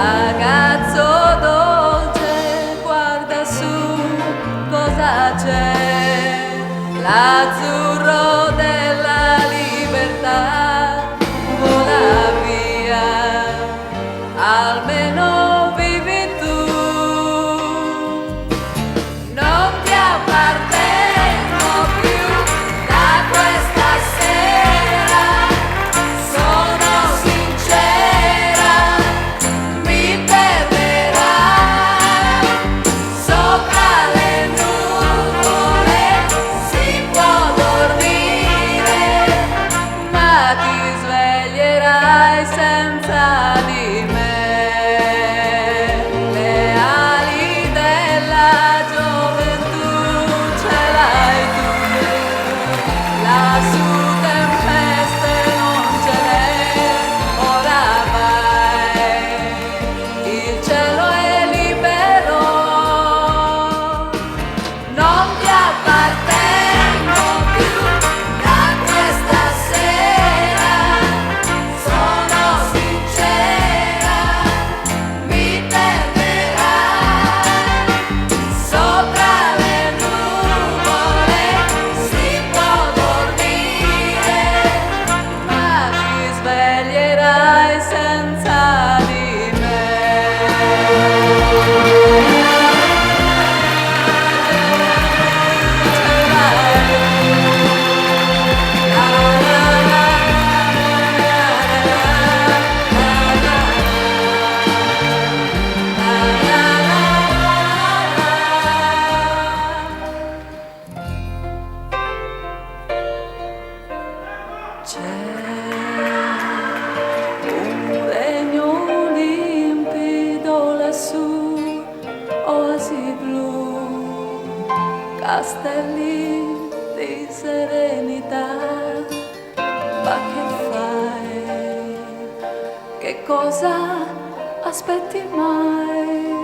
Ragazzo dolce, guarda su cosa c'è, l'azzurro della libertà vola via, almeno vivi tu, non ti appartengo più da questa sera, sono sincera, mi perderai, sopra le nuvole si può dormire, ma ti sveglierai senza di me. Le ali della gioventù ce l'hai tu, lassù tempeste non ce n'è, ora vai, il cielo è libero, non ti appartengo più da questa sera, sono sincera, mi perderai, sopra le nuvole si può dormire, ma ti sveglierai senza di me. C'è un regno limpido lassù, oasi blu, castelli di serenità, ma che fai? Che cosa aspetti mai?